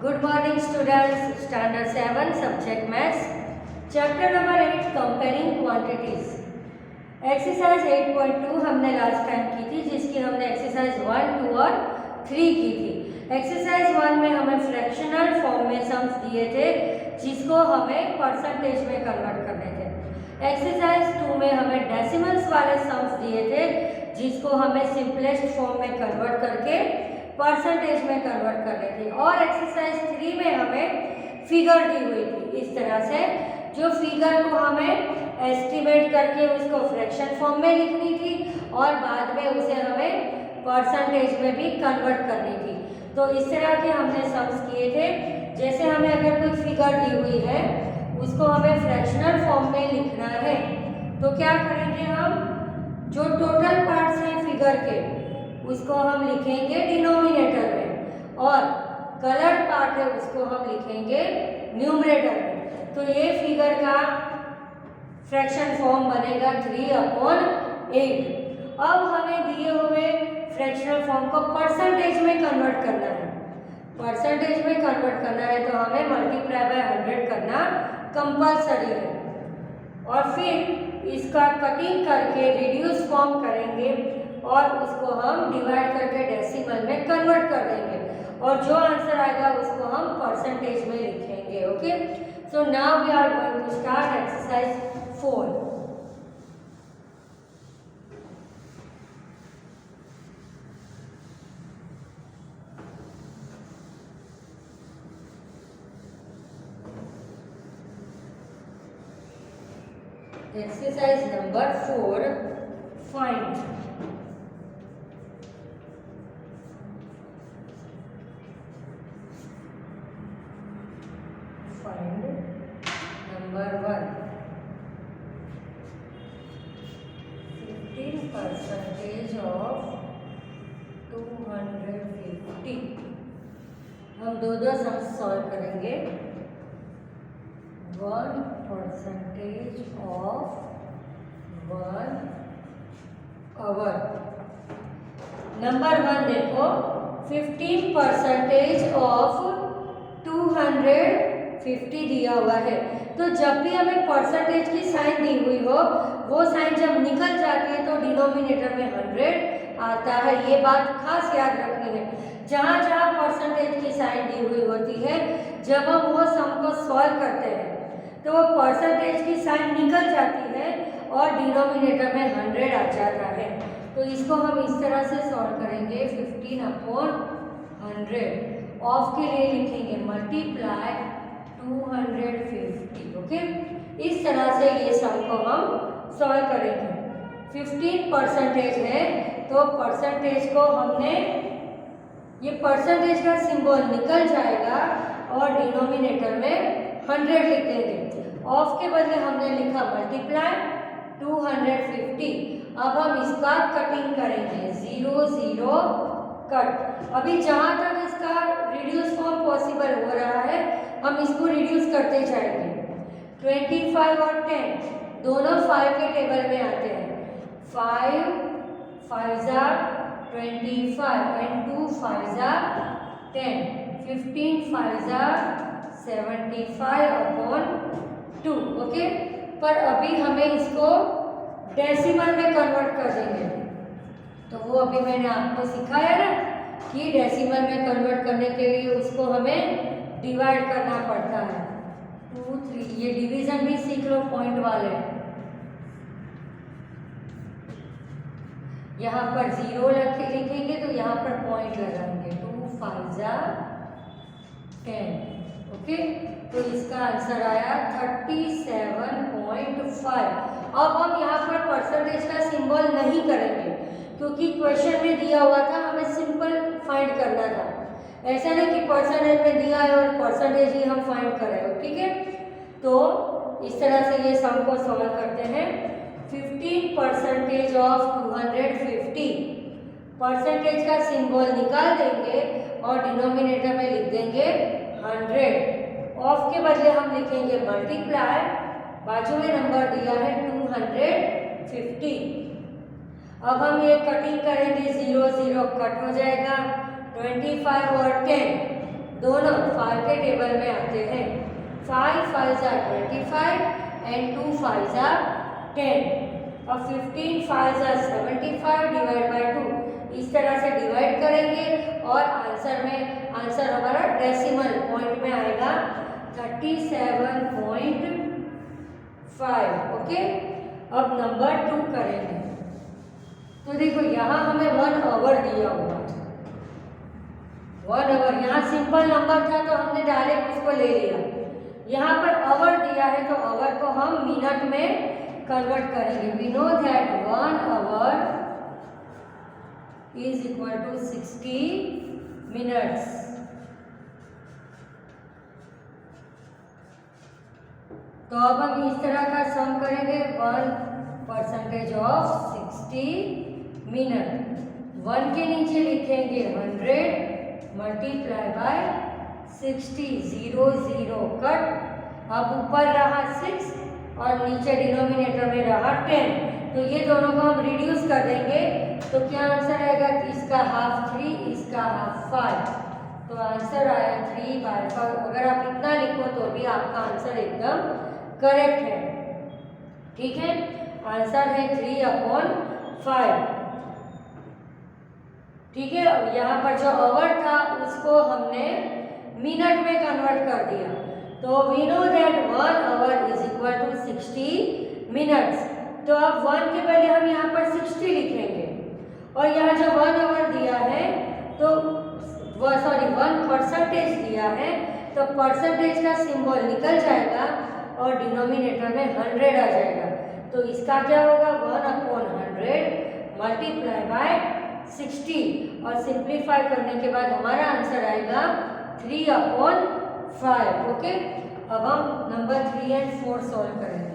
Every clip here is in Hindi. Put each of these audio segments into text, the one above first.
Good morning students, Standard 7 Subject Maths, Chapter number 8 Comparing Quantities. Exercise 8.2 हमने लास्ट टाइम की थी, जिसकी हमने एक्सरसाइज 1, 2 और 3 की थी। एक्सरसाइज 1 में हमें फ्रैक्शनल फॉर्म में सम्स दिए थे, जिसको हमें परसेंटेज में कन्वर्ट करने थे। एक्सरसाइज 2 में हमें डेसिमल्स वाले सम्स दिए थे, जिसको हमें सिंपलेस्ट फॉर्म में कन्वर्ट करके परसेंटेज में कन्वर्ट करने थे। और एक्सरसाइज 3 में हमें फिगर दी हुई थी इस तरह से, जो फिगर को हमें एस्टिमेट करके उसको फ्रैक्शन फॉर्म में लिखनी थी और बाद में उसे हमें परसेंटेज में भी कन्वर्ट करनी थी। तो इस तरह के हमने सम्स किए थे। जैसे हमें अगर कोई फिगर दी हुई है, उसको हमें फ्रैक्शनल फॉर्म में लिखना है, तो क्या करेंगे हम, जो टोटल पार्ट्स हैं फिगर के उसको हम लिखेंगे डिनोमिनेटर में और कलर्ड पार्ट है उसको हम लिखेंगे न्यूमरेटर में। तो ये फिगर का फ्रैक्शन फॉर्म बनेगा 3/8। अब हमें दिए हुए फ्रैक्शनल फॉर्म को परसेंटेज में कन्वर्ट करना है। परसेंटेज में कन्वर्ट करना है तो हमें मल्टीप्लाई बाय 100 करना कंपल्सरी है। और फिर इसका कटिंग करके रिड्यूस फॉर्म करेंगे और उसको हम डिवाइड करके डेसिमल में कन्वर्ट कर देंगे और जो आंसर आएगा उसको हम परसेंटेज में लिखेंगे। Okay, so now we are going to start exercise 4. Exercise number 4, find. Find number 1. 15% of 250. हम दो सम्स सॉल्व करेंगे। 1% of 1 hour. नंबर 1 देखो, 15% of 250 दिया हुआ है। तो जब भी हमें परसेंटेज की साइन दी हुई हो, वो साइन जब निकल जाती है तो डिनोमिनेटर में 100 आता है। ये बात खास याद रखनी है। जहाँ जहाँ परसेंटेज की साइन दी हुई होती है, जब हम वो सम को सॉल्व करते हैं तो वो परसेंटेज की साइन निकल जाती है और डिनोमिनेटर में 100 आ जाता है। तो इसको हम इस तरह से सॉल्व करेंगे। 15/100 ऑफ के लिए लिखेंगे मल्टीप्लाई 250। ओके, इस तरह से ये सम को हम सॉल्व करेंगे। 15% है तो परसेंटेज को हमने, ये परसेंटेज का सिंबल निकल जाएगा और डिनोमिनेटर में 100 लिख देंगे। ऑफ के बदले हमने लिखा मल्टीप्लाई 250। अब हम इसका कटिंग करेंगे, 0 0 कट। अभी जहाँ तक इसका रिड्यूस फॉर्म पॉसिबल हो रहा है, हम इसको रिड्यूस करते जाएंगे। 25 और 10 दोनों 5 के टेबल में आते हैं। 5 5 25 and 2 5 10। 15 5 75/2। ओके, पर अभी हमें इसको डेसिमल में कन्वर्ट कर देंगे। तो वो अभी मैंने आपको सिखाया ना कि डेसिमल में कन्वर्ट करने के लिए उसको हमें डिवाइड करना पड़ता है। 2 3, ये डिवीजन भी सीख लो पॉइंट वाले। यहाँ पर 0 लिखेंगे तो यहाँ पर पॉइंट लगाएंगे। 2 5 10। ओके, तो इसका आंसर आया 37.5। अब हम यहाँ पर परसेंटेज का सिंबल नहीं करेंगे, क्योंकि क्वेश्चन में दिया हुआ था हमें सिंपल फाइंड करना था। ऐसा नहीं कि परसेंटेज में दिया है और परसेंटेज ही हम फाइंड करें। ठीक है, तो इस तरह से ये सम को सॉल्व करते हैं। 15% of 250, परसेंटेज का सिंबल निकाल देंगे और डिनोमिनेटर में लिख देंगे 100। ऑफ के बदले हम लिखेंगे मल्टीप्लाई, बाजू में नंबर दिया है 250। अब हम ये कटिंग करेंगे, 0 0 कट हो जाएगा। 25 और 10 दोनों 5 के टेबल में आते हैं। 5 5 are 25 and 2 5 are 10। अब 15 5 are 75 डिवाइड बाय 2, इस तरह से डिवाइड करेंगे और आंसर हमारा डेसिमल पॉइंट में आएगा 37.5। ओके, अब नंबर 2 करेंगे। तो देखो यहाँ हमें 1 आवर दिया हुआ था, 1 आवर। यहाँ सिंपल नंबर था तो हमने डायरेक्ट उसको ले लिया। यहाँ पर आवर दिया है तो आवर को हम मिनट में कन्वर्ट करेंगे। We know that 1 hour is equal to 60 minutes. तो अब हम इस तरह का सम करेंगे, 1% ऑफ 60 मिनट। 1 के नीचे लिखेंगे 100 मल्टीप्लाई बाय 60, 0 0 कट। अब ऊपर रहा 6 और नीचे डिनोमिनेटर में रहा 10, तो ये दोनों को हम रिड्यूस कर देंगे। तो क्या आंसर आएगा? इसका हाफ 3, इसका हाफ 5, तो आंसर आया 3/5। अगर आप इतना लिखो तो भी आपका आंसर एकदम करेक्ट है। ठीक है, आंसर है 3/5। ठीक है, यहाँ पर जो आवर था उसको हमने मिनट में कन्वर्ट कर दिया। तो we know that 1 hour is equal to 60 minutes. तो अब 1 के पहले हम यहाँ पर 60 लिखेंगे और यहाँ जो 1 आवर दिया है तो 1% दिया है, तो परसेंटेज का सिंबल निकल जाएगा और डिनोमिनेटर में 100 आ जाएगा। तो इसका क्या होगा? 1/100 मल्टीप्लाई बाय 60 और सिंप्लीफाई करने के बाद हमारा आंसर आएगा 3/5। ओके, अब हम नंबर 3 और 4 सॉल्व करेंगे।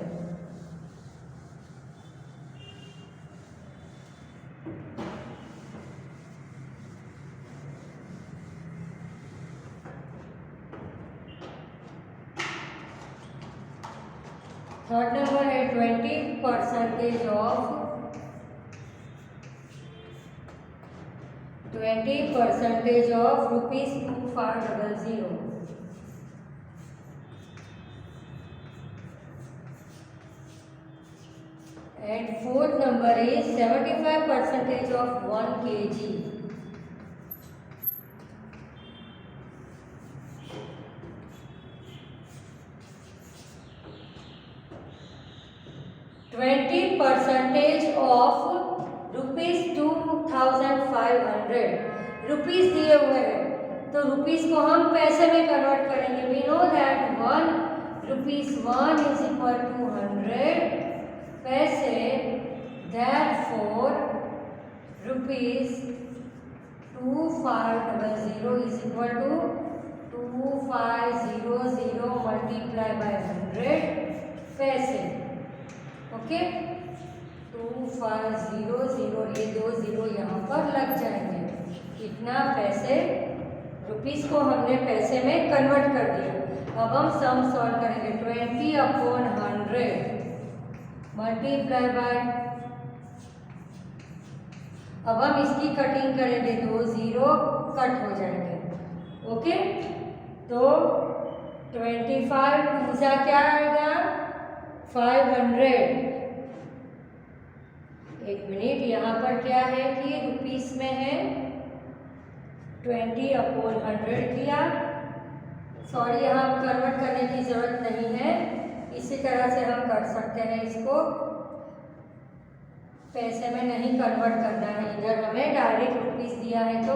थर्ड नंबर है 20% of ₹2500। And fourth number is 75% of 1 kg. %20 of ₹2,500। Rupees दिए हुए हैं तो रुपीस को हम पैसे में कन्वर्ट करेंगे। We know that 1 rupees 1 is equal to 100 पैसे। Therefore ₹2500 is equal to 2500 multiplied by 100 पैसे। ओके, 2500, ये 2 0 यहाँ पर लग जाएंगे। कितना? पैसे। रुपीस को हमने पैसे में कन्वर्ट कर दिया। अब हम सम सॉल्व करेंगे। 20/100 मल्टीप्लाई बाय, अब हम इसकी कटिंग करेंगे, 2 0 कट हो जाएंगे। ओके, तो 25 2 क्या आएगा? 500। एक मिनट, यहाँ पर क्या है कि रुपीस में है 20/100 किया। सॉरी, यहाँ कन्वर्ट करने की जरूरत नहीं है, इसी तरह से हम कर सकते हैं। इसको पैसे में नहीं कन्वर्ट करना है, इधर हमें डायरेक्ट रुपीस दिया है तो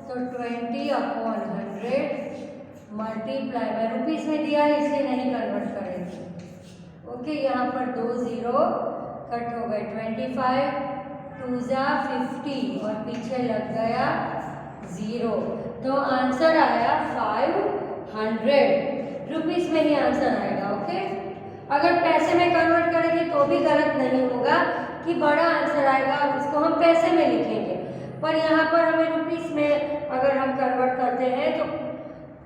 20/100 मल्टीप्लाई में, रुपीस में दिया है इसलिए नहीं कन्वर्ट करेंगे। ओके, यहाँ पर 2 0 कट हो गए। 25 2 50 और पीछे लग गया 0, तो आंसर आया 500। रुपीस में ही आंसर आएगा। ओके, अगर पैसे में कन्वर्ट करेंगे तो भी गलत नहीं होगा कि बड़ा आंसर आएगा और उसको हम पैसे में लिखेंगे, पर यहाँ पर हमें रुपीस में अगर हम कन्वर्ट करते हैं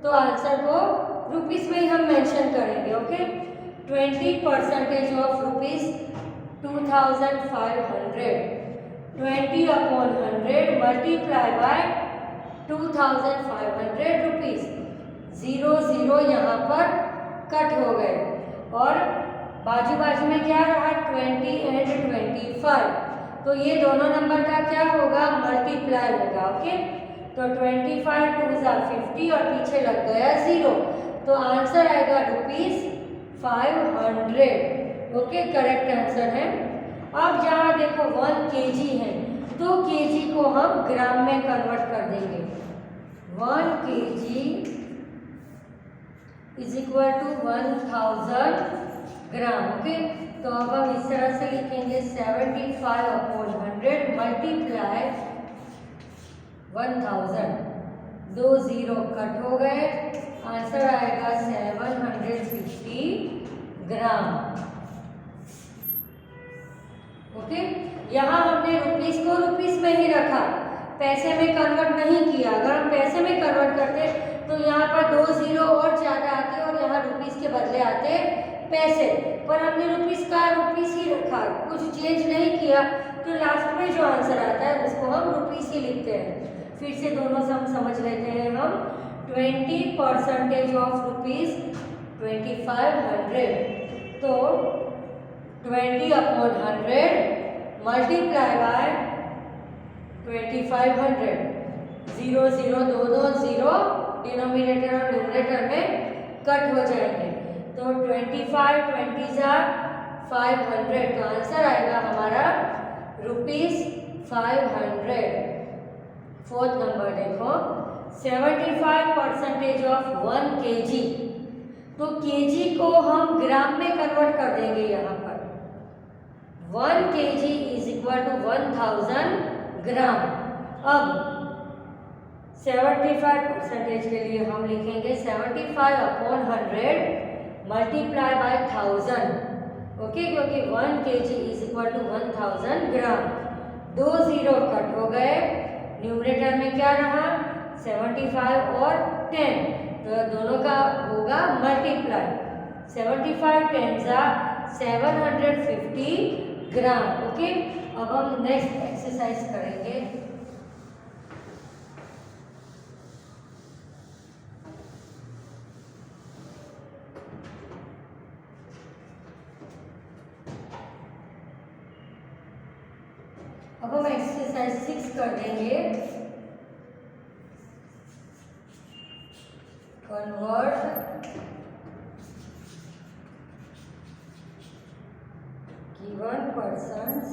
तो आंसर को रुपीस में ही हम मेंशन करेंगे। Okay, 20% of ₹2500 20/100 multiply by 2500 rupees. 0 0 यहाँ पर कट हो गए और बाजू बाजू में क्या रहा 20 एंड 25, तो ये दोनों नंबर का क्या होगा मल्टीप्लाई होगा। ओके, तो 25 2 ज़ा 50 और पीछे लग गया 0, तो आंसर आएगा ₹500। ओके, करेक्ट आंसर है। अब जहाँ देखो 1 kg है तो kg को हम ग्राम में कन्वर्ट कर देंगे। 1 kg is equal to 1000 gram. Okay, तो अब हम इस तरह से लिखेंगे 75/100 मल्टीप्लाई 1000, 2 0 कट हो गए, आंसर आएगा 750 ग्राम। ओके, यहाँ हमने रुपीस को रुपीस में ही रखा, पैसे में कन्वर्ट नहीं किया। अगर हम पैसे में कन्वर्ट करते तो यहाँ पर 2 0 और ज़्यादा आते और यहाँ रुपीस के बदले आते पैसे, पर हमने रुपीस का रुपीस ही रखा, कुछ चेंज नहीं किया, तो लास्ट में जो आंसर आता है उसको हम रुपीस ही लिखते हैं। फिर से दोनों सम समझ लेते हैं हम। 20% ऑफ रुपीस 2500, तो 20/100 मल्टीप्लाई बाय 2500, 0 0 2 0 डिनोमिनेटर और न्यूमरेटर में कट हो जाएंगे, तो 25 20 ज़ा 500, तो आंसर आएगा हमारा ₹500। फोर्थ नंबर देखो 75% ऑफ 1 kg, तो kg को हम ग्राम में कन्वर्ट कर देंगे। यहाँ पर 1 kg इज इक्वल टू 1000 ग्राम। अब 75% के लिए हम लिखेंगे 75/100 मल्टीप्लाई बाय 1000। ओके, क्योंकि 1 kg is equal to 1000 gram. 2 0 cut हो गए, न्यूमरेटर में क्या रहा 75 और 10, तो दोनों का होगा मल्टीप्लाई। 75 10 ज़ा 750 ग्राम। ओके, अब हम नेक्स्ट एक्सरसाइज करेंगे। अब हम एक्सरसाइज 6 कर देंगे। Convert given persons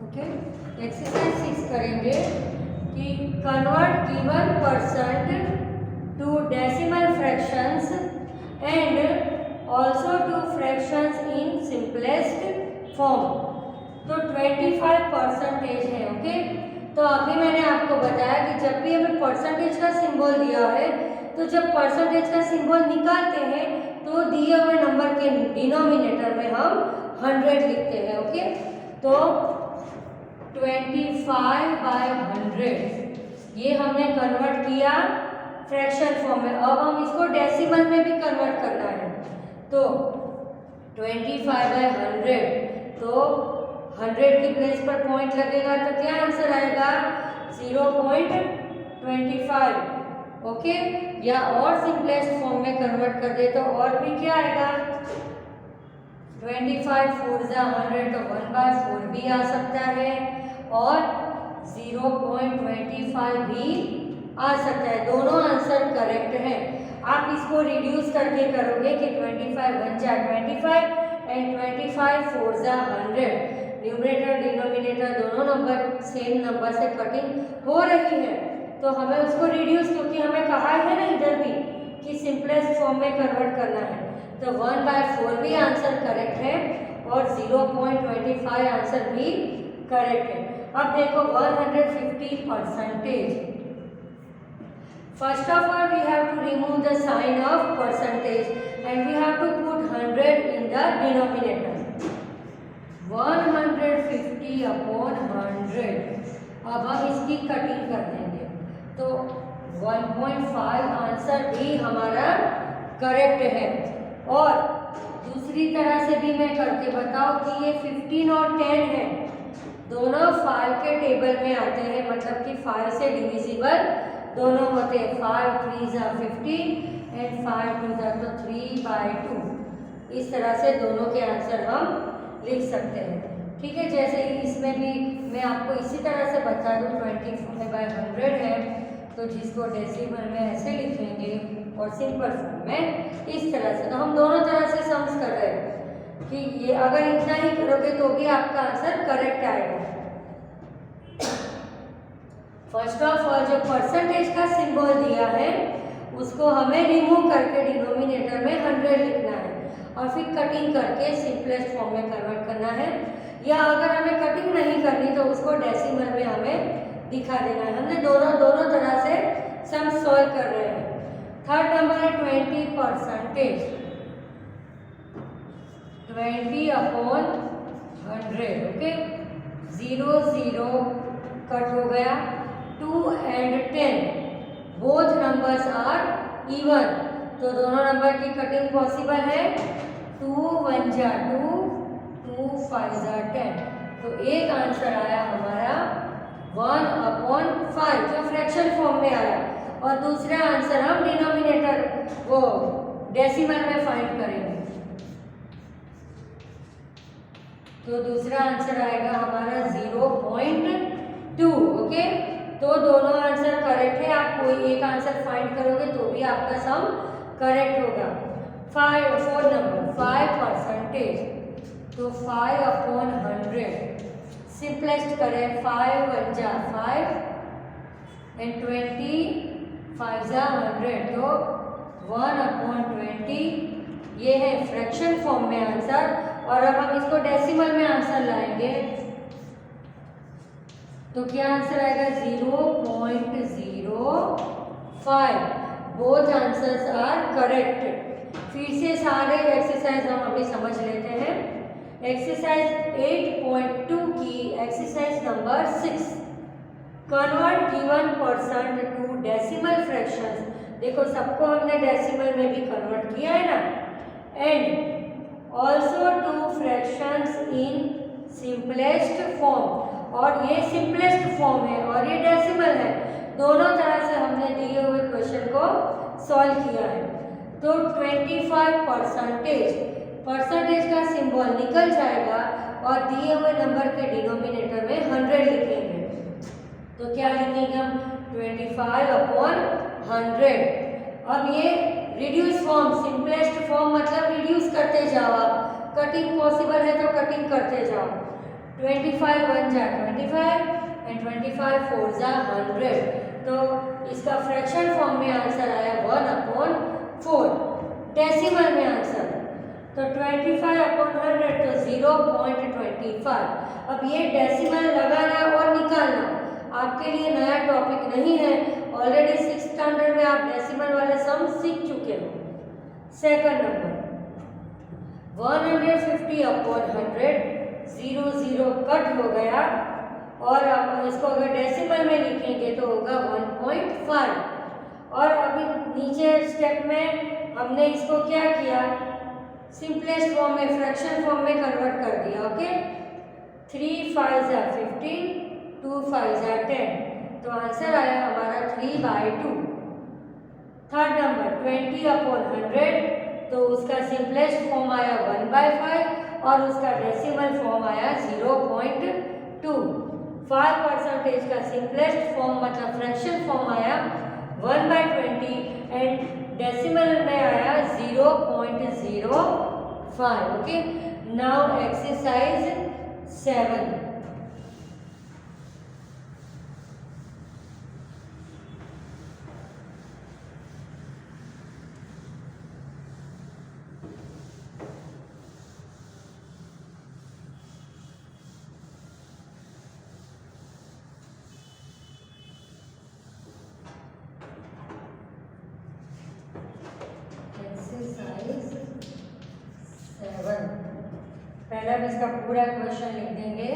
okay, exercise 6 करेंगे कि convert given percent to decimal fractions and also to fractions in simplest form. तो 25% है। ओके, तो अभी मैंने आपको बताया कि जब भी हमें परसेंटेज का सिंबल दिया है तो जब परसेंटेज का सिंबल निकालते हैं तो दिए हुए नंबर के डिनोमिनेटर में हम 100 लिखते हैं। ओके, तो 25/100 ये हमने कन्वर्ट किया फ्रैक्शन फॉर्म में। अब हम इसको डेसिमल में भी कन्वर्ट करना है, तो 25/100, तो 100 की प्लेस पर पॉइंट लगेगा तो क्या आंसर आएगा 0.25। ओके, या और सिंपलेस्ट फॉर्म में कन्वर्ट कर दे तो और भी क्या आएगा, 25 4 जा 100 तो 1/4 भी आ सकता है और 0.25 भी आ सकता है। दोनों आंसर करेक्ट है। आप इसको रिड्यूस करके करोगे कि 25 1 जा 25 एंड 25 4 जा 100, न्यूमरेटर डिनोमिनेटर दोनों नंबर सेम नंबर से कटिंग हो रही है, तो हमें उसको रिड्यूस, क्योंकि हमें कहा है ना इधर भी कि सिंपलेस्ट फॉर्म में कन्वर्ट करना है, तो 1/4 भी आंसर करेक्ट है और 0.25 आंसर भी करेक्ट है। अब देखो 150%। First of all, we have to remove the sign of percentage and we have to put 100 in the denominator. 150 upon 100. अब हम इसकी कटिंग कर देंगे तो 1.5 आंसर भी हमारा करेक्ट है। और दूसरी तरह से भी मैं करके बताऊं कि ये 15 और 10 है, दोनों 5 के टेबल में आते हैं, मतलब कि 5 से डिविजिबल दोनों होते हैं। 5 3 जा 15 एंड 5 2 जा तो 3/2। इस तरह से दोनों के आंसर हम लिख सकते हैं। ठीक है, जैसे इसमें भी मैं आपको इसी तरह से बता दूं, 25/100 है तो जिसको डेसिमल में ऐसे लिखेंगे और सिंपल फॉर्म में इस तरह से। तो हम दोनों तरह से सम्स कर रहे हैं कि ये अगर इतना ही करोगे तो भी आपका आंसर करेक्ट आएगा। फर्स्ट ऑफ ऑल जो परसेंटेज का सिंबल दिया है उसको हमें रिमूव करके डिनोमिनेटर में 100 लिखना है और फिर कटिंग करके सिंपलेस्ट फॉर्म में कन्वर्ट करना है, या अगर हमें कटिंग नहीं करनी तो उसको डेसिमल में हमें दिखा देना है। हमने दोनों तरह से सम सॉल्व कर रहे हैं। थर्ड नंबर है 20%। 20/100। ओके, 0 0 कट हो गया। 2 and 10 both numbers are even, तो दोनों नंबर की कटिंग पॉसिबल है। 2 1 जा 2 2 5 जा 10, तो एक आंसर आया हमारा 1/5 जो फ्रैक्शन फॉर्म में आया, और दूसरा आंसर हम डिनोमिनेटर वो डेसिमल में फाइंड करेंगे। तो दूसरा आंसर आएगा हमारा 0.2। ओके, तो दोनों आंसर करेक्ट है। आप कोई एक आंसर फाइंड करोगे तो भी आपका सम करेक्ट होगा। 4 नंबर 5%, तो 5/100 सिंपलेस्ट करें। 5 1 जा 5 एंड 20 5 जा 100, तो 1/20 ये है फ्रैक्शन फॉर्म में आंसर। और अब हम इसको डेसिमल में आंसर लाएंगे तो क्या आंसर आएगा 0.05। Both answers are correct. फिर से सारे एक्सरसाइज हम अभी समझ लेते हैं। एक्सरसाइज 8.2 की exercise number 6, convert given percent to decimal fractions. देखो सबको हमने डेसिमल में भी कन्वर्ट किया है ना। And also to fractions in simplest form, और ये सिंपलेस्ट फॉर्म है और ये डेसिमल है। दोनों तरह से हमने दिए हुए क्वेश्चन को सॉल्व किया है। तो 25% परसेंटेज का सिंबल निकल जाएगा और दिए हुए नंबर के डिनोमिनेटर में 100 लिखेंगे। तो क्या लिखेंगे हम 25/100। अब ये रिड्यूस फॉर्म, सिंपलेस्ट फॉर्म मतलब रिड्यूस करते जाओ आप, कटिंग पॉसिबल है तो कटिंग करते जाओ। 25 1 जा 25 एंड 25 4 जा 100, तो इसका फ्रैक्शन फॉर्म में आंसर आया 1/4। डेसिमल में आंसर तो 25/100 तो 0.25। अब ये डेसिमल लगाना और निकालना आपके लिए नया टॉपिक नहीं है, ऑलरेडी 6th स्टैंडर्ड में आप डेसिमल वाले सम सीख चुके हो। सेकंड नंबर 150/100, 0 0 कट हो गया, और अब इसको अगर डेसिमल में लिखेंगे तो होगा 1.5। और अभी नीचे स्टेप में हमने इसको क्या किया, सिंपलेस्ट फॉर्म में फ्रैक्शन फॉर्म में कन्वर्ट कर दिया। ओके, 3 5 जा 15, 2 5 जा 10, तो आंसर आया हमारा 3/2। 20/100, तो उसका सिंपलेस्ट फॉर्म आया 1/5 और उसका डेसिमल फॉर्म आया 0.2। 5% का सिंपलेस्ट फॉर्म मतलब फ्रैक्शन फॉर्म आया 1/20 एंड डेसिमल में आया 0.05। Okay, now exercise 7। पहला हम इसका पूरा क्वेश्चन लिख देंगे।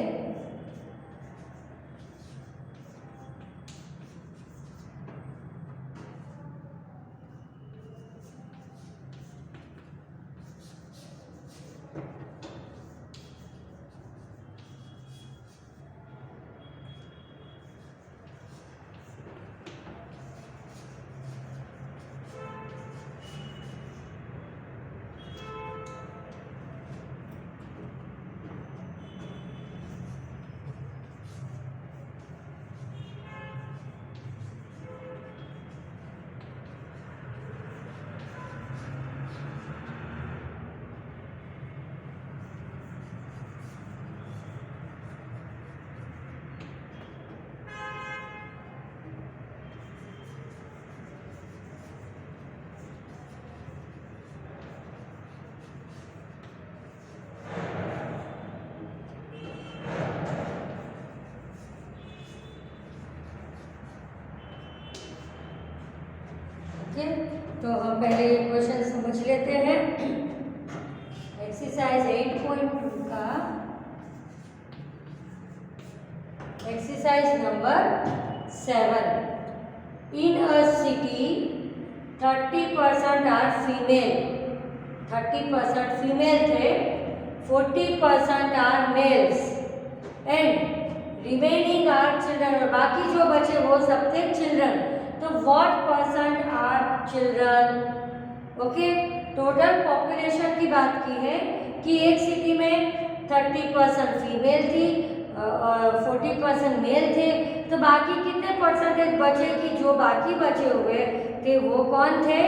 तो हम पहले ये क्वेश्चन समझ लेते हैं। एक्सरसाइज 8.2 का exercise number 7। In a city 30% are female, 30% female थे, 40% are males and remaining are children, और बाकी जो बचे वो सब थे चिल्ड्रन। तो what percent are children? Okay, total population की बात की है कि एक सिटी में 30% फीमेल थी और 40% मेल थे, तो बाकी कितने परसेंटेज बचे कि जो बाकी बचे हुए थे वो कौन थे?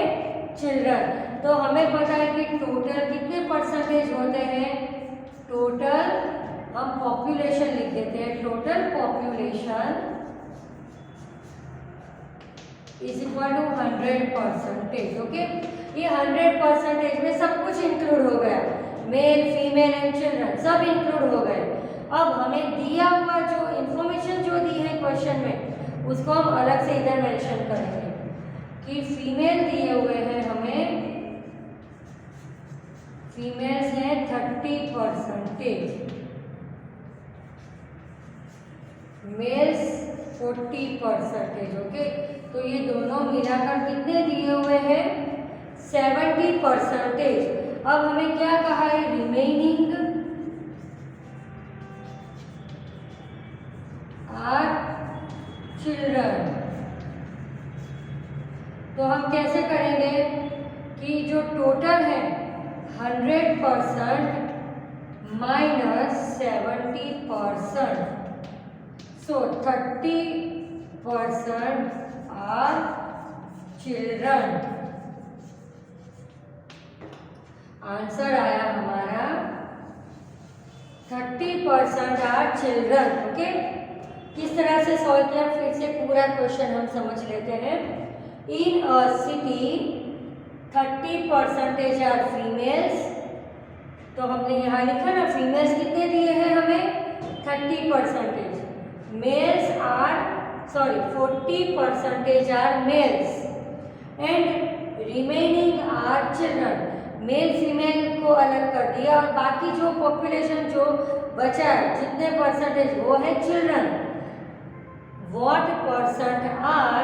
चिल्ड्रन। तो हमें पता है कि टोटल कितने परसेंटेज होते हैं? टोटल हम पॉपुलेशन लिख देते हैं, total population is equal to 100%। Okay, ये 100% में सब कुछ इंक्लूड हो गया, मेल फीमेल एंड चिल्ड्रन सब इंक्लूड हो गए। अब हमें दिया हुआ जो इंफॉर्मेशन जो दी है क्वेश्चन में उसको हम अलग से इधर मेंशन करेंगे कि फीमेल दिए हुए हैं हमें, फीमेल्स हैं 30%, मेल्स 40%। ओके, तो ये दोनों मिलाकर कितने दिए हुए हैं? 70%। अब हमें क्या कहा है? Remaining are children. तो हम कैसे करेंगे कि जो टोटल है 100% minus 70%, so 30% are children. Answer आया हमारा 30% आर चिल्ड्रन। ओके, किस तरह से सॉल्व किया फिर से पूरा क्वेश्चन हम समझ लेते हैं। इन अ सिटी 30% आर फीमेल्स, तो हमने यहाँ लिखा ना फीमेल्स कितने दिए हैं हमें? 30%। Males are 40% are males and remaining are children. Male female को अलग कर दिया और बाकी जो पॉपुलेशन जो बचा है जितने परसेंटेज वो है children. What percent are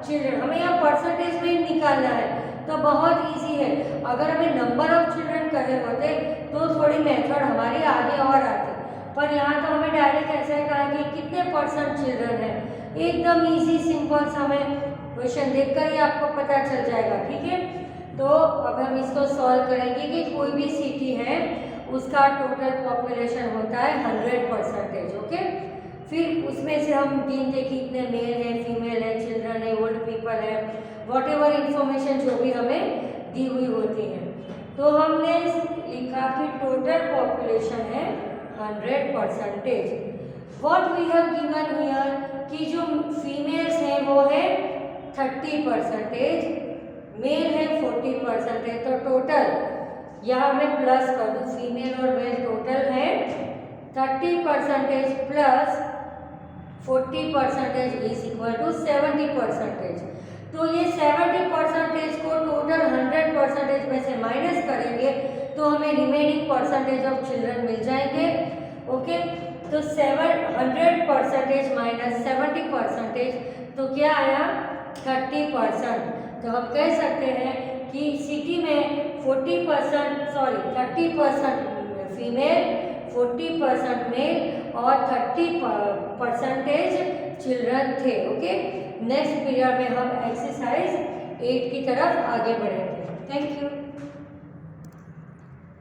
children, हमें यहाँ परसेंटेज में निकालना है तो बहुत इजी है। अगर हमें नंबर ऑफ चिल्ड्रन कहे होते तो थोड़ी मेथड हमारी आगे और आती, पर यहाँ तो हमें डायरेक्ट ऐसे कहा कि कितने परसेंट चिल्ड्रन है, एकदम इजी सिंपल सा हमें क्वेश्चन देखकर ही आपको पता चल जाएगा, ठीक है। तो अब हम इसको सॉल्व करेंगे कि कोई भी सिटी है उसका टोटल पॉपुलेशन होता है 100%, ओके। फिर उसमें से हम गिनते कि इतने मेल है, फीमेल है, चिल्ड्रन है, ओल्ड पीपल है, वॉट एवर इंफॉर्मेशन जो भी हमें दी हुई होती है। तो हमने लिखा कि टोटल पॉपुलेशन है 100%। What we have given here कि जो फीमेल्स हैं वो है 30%, मेल है 40%। तो टोटल यहाँ मैं प्लस कर दूँ, फीमेल और मेल टोटल है 30% प्लस 40% इज इक्वल टू 70%। तो ये 70% को टोटल 100% में से माइनस करेंगे तो हमें रिमेनिंग परसेंटेज ऑफ चिल्ड्रन मिल जाएंगे, ओके। तो 100% माइनस 70%, तो क्या आया 30%। तो हम कह सकते हैं कि सिटी में 30% फीमेल, 40% मेल और 30% चिल्ड्रन थे, ओके। नेक्स्ट पीरियड में हम एक्सरसाइज 8 की तरफ आगे बढ़ेंगे। Thank you.